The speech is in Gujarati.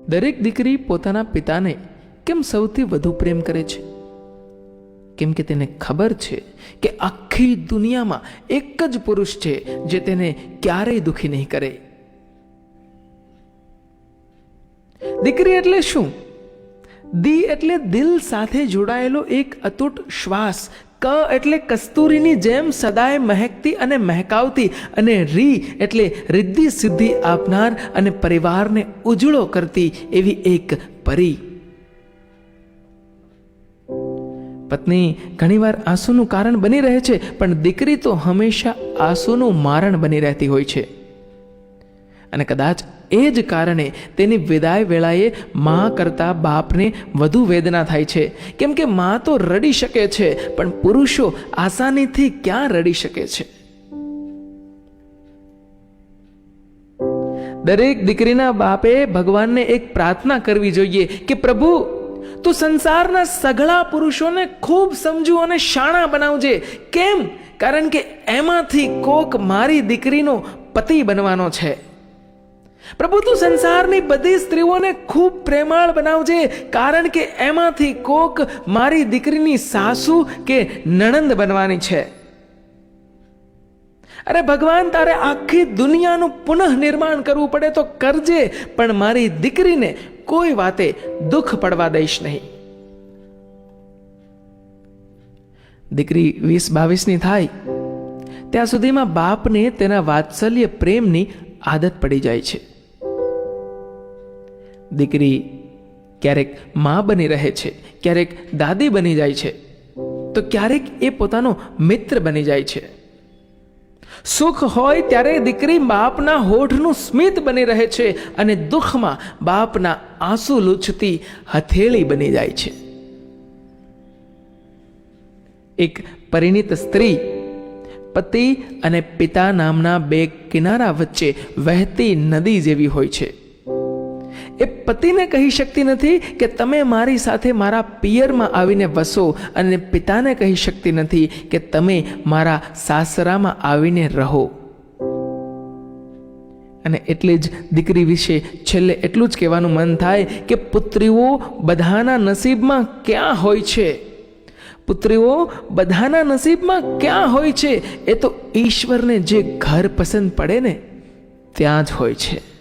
દરેક દીકરી પોતાના પિતાને કેમ સૌથી વધુ પ્રેમ કરે છે? કેમ કે તેને ખબર છે કે આખી દુનિયામાં એક જ પુરુષ છે જે તેને ક્યારેય દુખી નહીં કરે. દીકરી એટલે શું? દી એટલે દિલ સાથે જોડાયેલો એક અતૂટ શ્વાસ. ક એટલે કસ્તુરીની જેમ સદાય મહેકતી અને મહેકાવતી, અને રી એટલે રિદ્ધિ સિદ્ધિ આપનાર અને પરિવારને ઉજળો કરતી એવી એક પરી. પત્ની ઘણીવાર આંસુનું કારણ બની રહે છે, પણ દીકરી તો હંમેશા આંસુનું મારણ બની રહેતી હોય છે. અને કદાચ એ જ કારણે તેની વિદાય વેળાએ મા કરતા બાપને વધુ વેદના થાય છે. કેમ કે મા તો રડી શકે છે, પણ પુરુષો આસાનીથી ક્યાં રડી શકે છે? દરેક દીકરીના બાપે ભગવાનને એક પ્રાર્થના કરવી જોઈએ કે પ્રભુ, તું સંસારના સઘળા પુરુષોને ખૂબ સમજુ અને શાણા બનાવજે. કેમ? કારણ કે એમાંથી કોક મારી દીકરીનો પતિ બનવાનો છે. પ્રભુ, તું સંસારની બધી સ્ત્રીઓને ખૂબ પ્રેમાળ બનાવજે, કારણ કે એમાંથી કોક મારી દીકરીની સાસુ કે નણંદ બનવાની છે. અરે ભગવાન, તારે આખી દુનિયાનું પુનઃ નિર્માણ કરવું પડે તો કરજે, પણ મારી દીકરીને કોઈ વાતે દુઃખ પડવા દઈશ નહીં. દીકરી 20-22ની થાય ત્યાં સુધીમાં બાપને તેના વાત્સલ્ય પ્રેમની આદત પડી જાય છે. દીકરી ક્યારેક મા બની રહે છે, ક્યારેક દાદી બની જાય છે, તો ક્યારેક એ પોતાનો મિત્ર બની જાય છે. સુખ હોય ત્યારે દીકરી બાપના હોઠનું સ્મિત બની રહે છે, અને દુઃખમાં બાપના આંસુ લૂછતી હથેળી બની જાય છે. એક પરિણીત સ્ત્રી પતિ અને પિતા નામના બે કિનારા વચ્ચે વહેતી નદી જેવી હોય છે. એ પતિને કહી શકતી નથી કે તમે મારી સાથે મારા પિયરમાં આવીને વસો, અને પિતાને કહી શકતી નથી કે તમે મારા સાસરામાં આવીને રહો. અને એટલે જ દીકરી વિશે છેલ્લે એટલું જ કહેવાનું મન થાય કે પુત્રીઓ બધાના નસીબમાં ક્યાં હોય છે? પુત્રીઓ બધાના નસીબમાં ક્યાં હોય છે? એ તો ઈશ્વરને જે ઘર પસંદ પડે ને ત્યાં જ હોય છે.